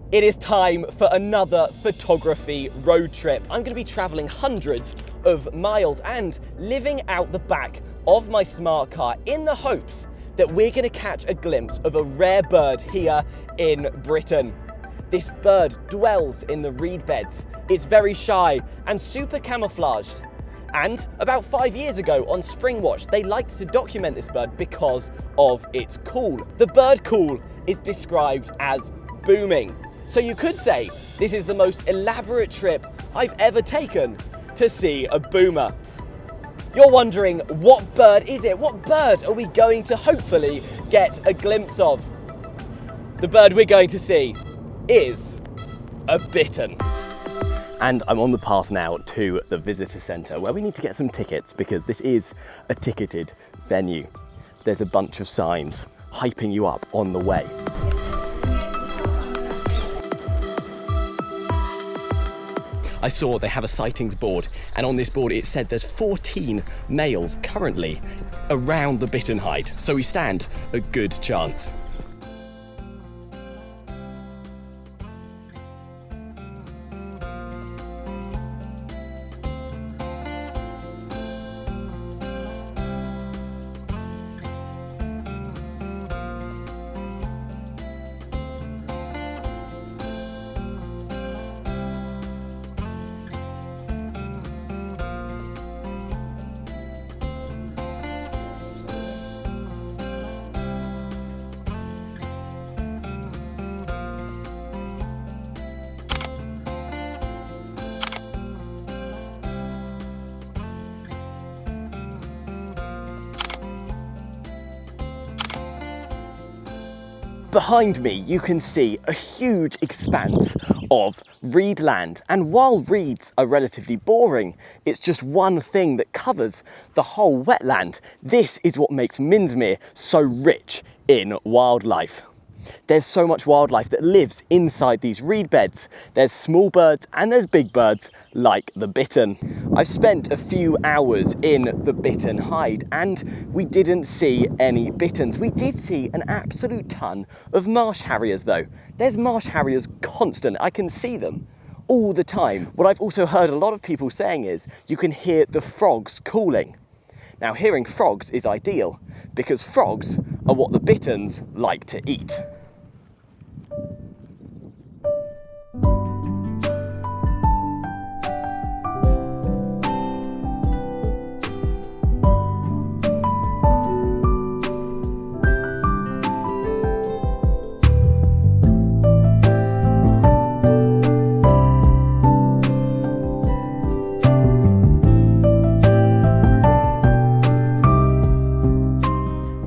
It is time for another photography road trip. I'm going to be travelling hundreds of miles and living out the back of my smart car in the hopes that we're going to catch a glimpse of a rare bird here in Bittern. This bird dwells in the reed beds. It's very shy and super camouflaged. And about 5 years ago on Springwatch, they liked to document this bird because of its call. The bird call is described as booming. So you could say this is the most elaborate trip I've ever taken to see a boomer. You're wondering, what bird is it? What bird are we going to hopefully get a glimpse of? The bird we're going to see is a bittern. And I'm on the path now to the visitor centre where we need to get some tickets because this is a ticketed venue. There's a bunch of signs hyping you up on the way. I saw they have a sightings board, and on this board it said there's 14 males currently around the Bittern hide, so we stand a good chance. Behind me, you can see a huge expanse of reed land, and while reeds are relatively boring, it's just one thing that covers the whole wetland. This is what makes Minsmere so rich in wildlife. There's so much wildlife that lives inside these reed beds. There's small birds and there's big birds like the bittern. I've spent a few hours in the Bittern hide and we didn't see any bitterns. We did see an absolute ton of marsh harriers though. There's marsh harriers constant. I can see them all the time. What I've also heard a lot of people saying is you can hear the frogs calling. Now, hearing frogs is ideal because frogs are what the bitterns like to eat.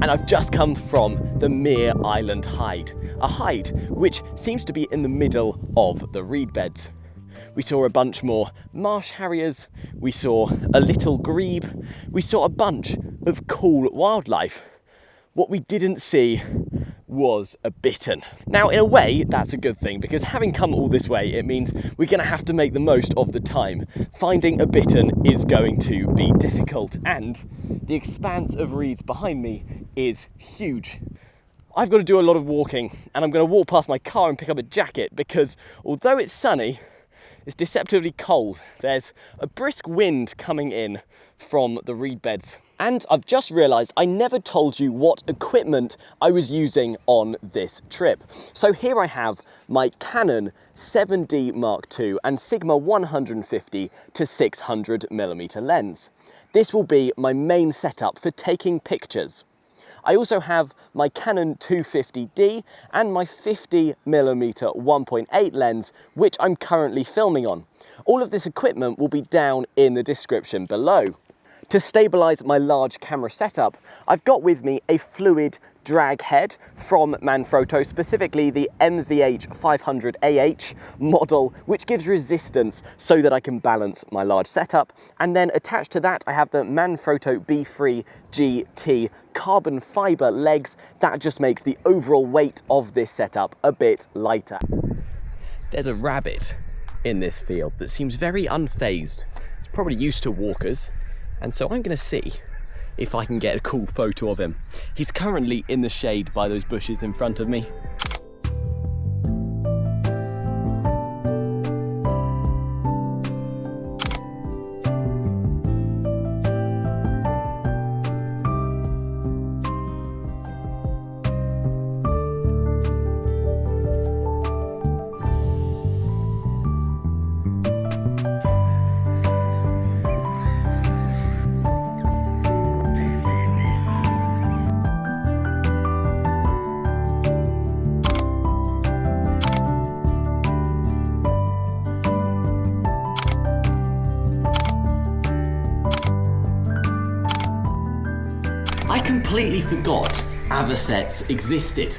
And I've just come from the Mere Island hide, a hide which seems to be in the middle of the reed beds. We saw a bunch more marsh harriers, we saw a little grebe, we saw a bunch of cool wildlife. What we didn't see was a bittern. Now, in a way, that's a good thing because having come all this way, it means we're going to have to make the most of the time. Finding a bittern is going to be difficult, and the expanse of reeds behind me is huge. I've got to do a lot of walking, and I'm going to walk past my car and pick up a jacket because although it's sunny, it's deceptively cold. There's a brisk wind coming in from the reed beds. And I've just realised I never told you what equipment I was using on this trip. So here I have my Canon 7D Mark II and Sigma 150 to 600mm lens. This will be my main setup for taking pictures. I also have my Canon 250D and my 50mm 1.8 lens, which I'm currently filming on. All of this equipment will be down in the description below. To stabilise my large camera setup, I've got with me a fluid drag head from Manfrotto, specifically the MVH500AH model, which gives resistance so that I can balance my large setup. And then attached to that, I have the Manfrotto B3 GT carbon fibre legs. That just makes the overall weight of this setup a bit lighter. There's a rabbit in this field that seems very unfazed. It's probably used to walkers. And so I'm going to see if I can get a cool photo of him. He's currently in the shade by those bushes in front of me. completely forgot avocets existed.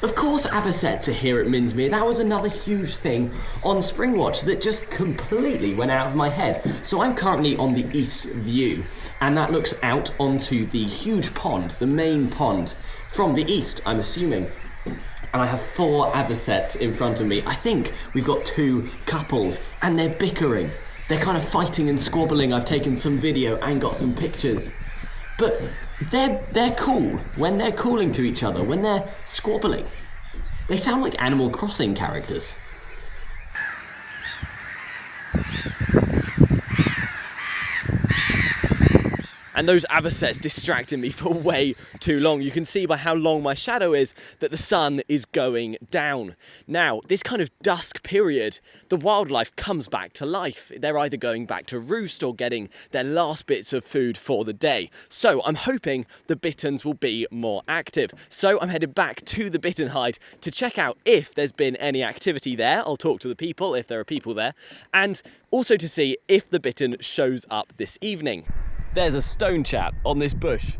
Of course avocets are here at Minsmere. That was another huge thing on Springwatch that just completely went out of my head. So I'm currently on the east view, and that looks out onto the huge pond, the main pond, from the east, I'm assuming. And I have 4 avocets in front of me. I think we've got 2 couples, and they're bickering. They're kind of fighting and squabbling. I've taken some video and got some pictures. But they're cool when they're calling to each other, when they're squabbling. They sound like Animal Crossing characters. And those avocets distracted me for way too long. You can see by how long my shadow is that the sun is going down. Now, this kind of dusk period, the wildlife comes back to life. They're either going back to roost or getting their last bits of food for the day. So I'm hoping the bitterns will be more active. So I'm headed back to the bittern hide to check out if there's been any activity there. I'll talk to the people if there are people there, and also to see if the bittern shows up this evening. There's a stone chap on this bush,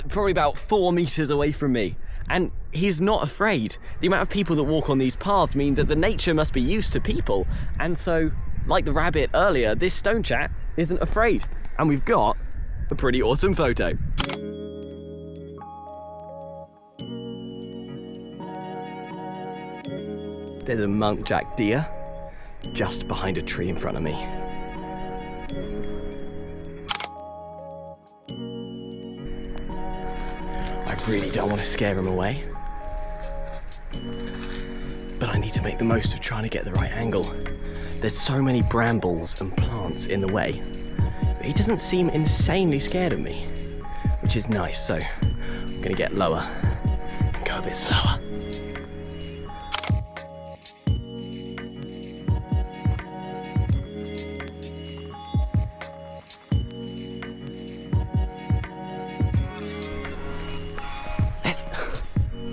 probably about 4 meters away from me, and he's not afraid. The amount of people that walk on these paths mean that the nature must be used to people, and so, like the rabbit earlier, this stone chap isn't afraid, and we've got a pretty awesome photo. There's a muntjac deer just behind a tree in front of me. I really don't want to scare him away, but I need to make the most of trying to get the right angle. There's so many brambles and plants in the way, but he doesn't seem insanely scared of me, which is nice, so I'm gonna get lower and go a bit slower.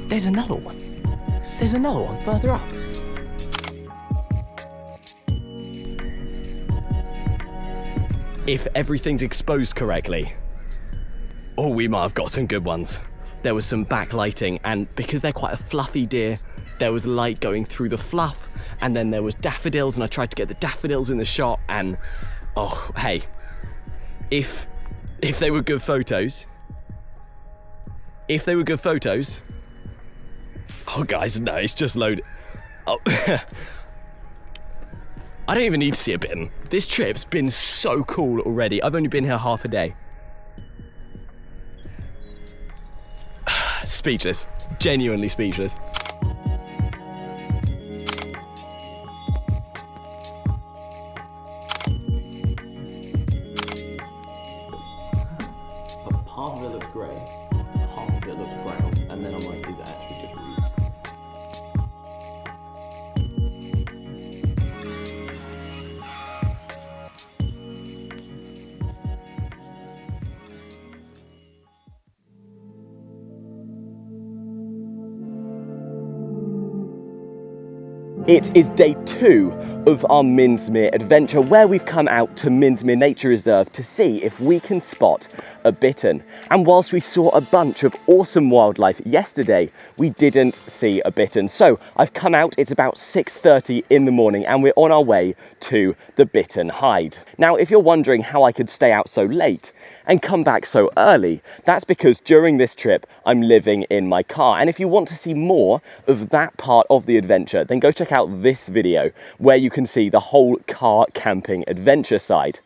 There's another one. There's another one further up. If everything's exposed correctly, oh, we might have got some good ones. There was some backlighting, and because they're quite a fluffy deer, there was light going through the fluff, and then there was daffodils, and I tried to get the daffodils in the shot, and oh, hey, if they were good photos, oh guys, no, it's just loaded. Oh. I don't even need to see a bittern. This trip's been so cool already. I've only been here half a day. Speechless, genuinely speechless. Half of it looks grey, half of it looks brown, and then I'm like, is it actually just reeds? It is day 2 of our Minsmere adventure, where we've come out to Minsmere Nature Reserve to see if we can spot a bittern. And whilst we saw a bunch of awesome wildlife yesterday, we didn't see a bittern. So I've come out, it's about 6:30 in the morning, and we're on our way to the bittern hide. Now, if you're wondering how I could stay out so late and come back so early, that's because during this trip I'm living in my car. And if you want to see more of that part of the adventure, then go check out this video where you can see the whole car camping adventure side.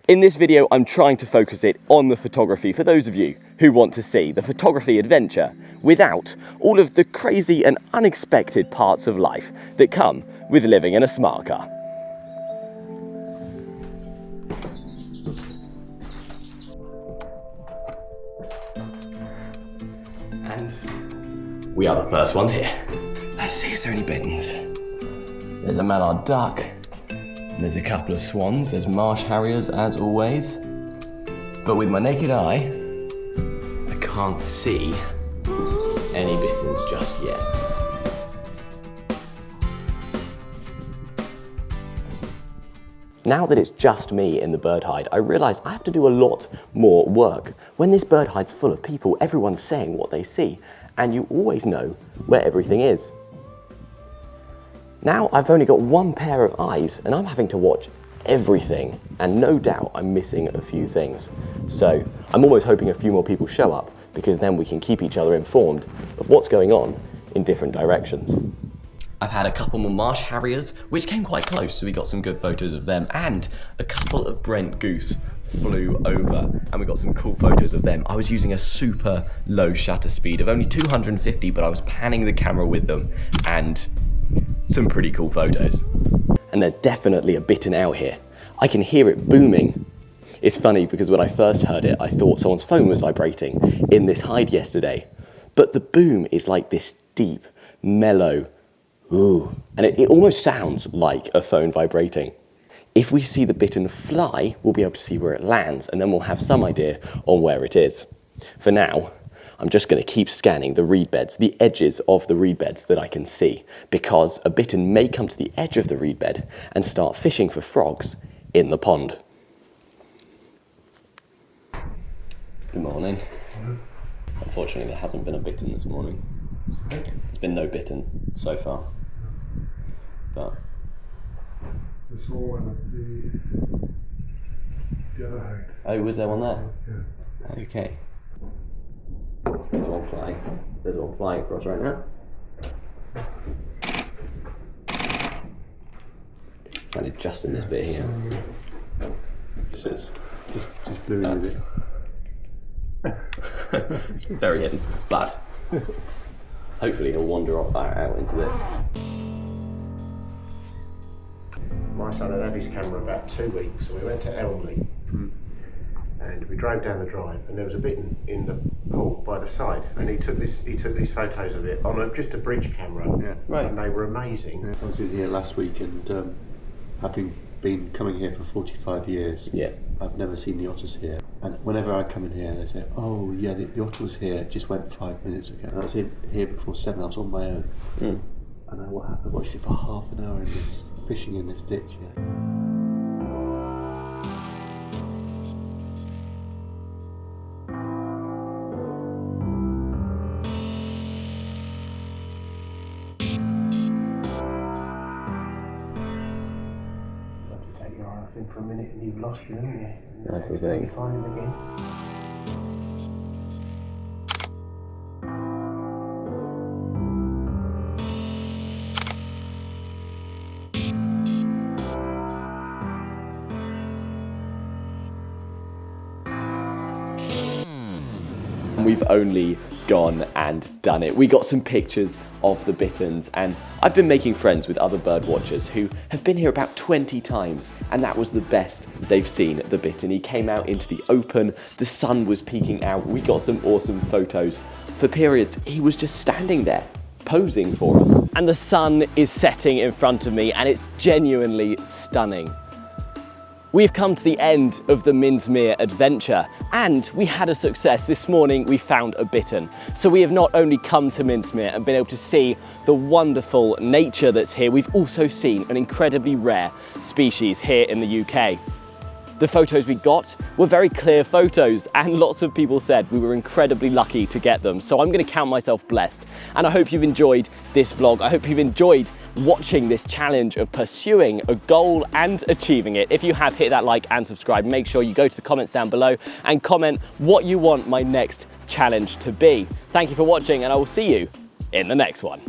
In this video, I'm trying to focus it on the photography for those of you who want to see the photography adventure without all of the crazy and unexpected parts of life that come with living in a smart car. And we are the first ones here. Let's see, is there any bitterns? There's a mallard duck. There's a couple of swans. There's marsh harriers, as always. But with my naked eye, I can't see any bitterns just yet. Now that it's just me in the bird hide, I realise I have to do a lot more work. When this bird hide's full of people, everyone's saying what they see, and you always know where everything is. Now I've only got one pair of eyes, and I'm having to watch everything, and no doubt I'm missing a few things. So I'm almost hoping a few more people show up, because then we can keep each other informed of what's going on in different directions. I've had a couple more marsh harriers, which came quite close, so we got some good photos of them, and a couple of Brent goose flew over, and we got some cool photos of them. I was using a super low shutter speed of only 250, but I was panning the camera with them, and some pretty cool photos. And there's definitely a bittern out here. I can hear it booming. It's funny because when I first heard it, I thought someone's phone was vibrating in this hide yesterday, but the boom is like this deep, mellow ooh, and it almost sounds like a phone vibrating. If we see the bittern fly, we'll be able to see where it lands, and then we'll have some idea on where it is. For now, I'm just going to keep scanning the reed beds, the edges of the reed beds that I can see, because a bittern may come to the edge of the reed bed and start fishing for frogs in the pond. Good morning. Unfortunately, there hasn't been a bittern this morning. There's been no bittern so far. But we saw one at the other hide. Oh, was there one there? Yeah. Okay. There's one flying. There's one flying across right now. Kind of just in this bit here. This is just flew in with it. It's very hidden, but hopefully he'll wander out into this. My son had his camera about 2 weeks, so we went to Elmley and we drove down the drive, and there was a bittern in the pool by the side, and he took these photos of it on just a bridge camera, Right. And they were amazing. I was in here last week, and having been coming here for 45 years, I've never seen the otters here. And whenever I come in here, they say, "Oh yeah, the otter was here. It just went 5 minutes ago." And I was here before 7. I was on my own, and I watched it for half an hour in this fishing in this ditch. Yeah. Take your eye off him for a minute and you've lost him, haven't you? That's the thing. Find him again. We've only gone and done it. We got some pictures of the bitterns, and I've been making friends with other bird watchers who have been here about 20 times, and that was the best they've seen the bittern. He came out into the open, the sun was peeking out, we got some awesome photos. For periods, he was just standing there, posing for us. And the sun is setting in front of me, and it's genuinely stunning. We've come to the end of the Minsmere adventure, and we had a success. This morning we found a bittern. So we have not only come to Minsmere and been able to see the wonderful nature that's here, we've also seen an incredibly rare species here in the UK. The photos we got were very clear photos, and lots of people said we were incredibly lucky to get them. So I'm going to count myself blessed, and I hope you've enjoyed this vlog. I hope you've enjoyed watching this challenge of pursuing a goal and achieving it. If you have, hit that like and subscribe. Make sure you go to the comments down below and comment what you want my next challenge to be. Thank you for watching, and I will see you in the next one.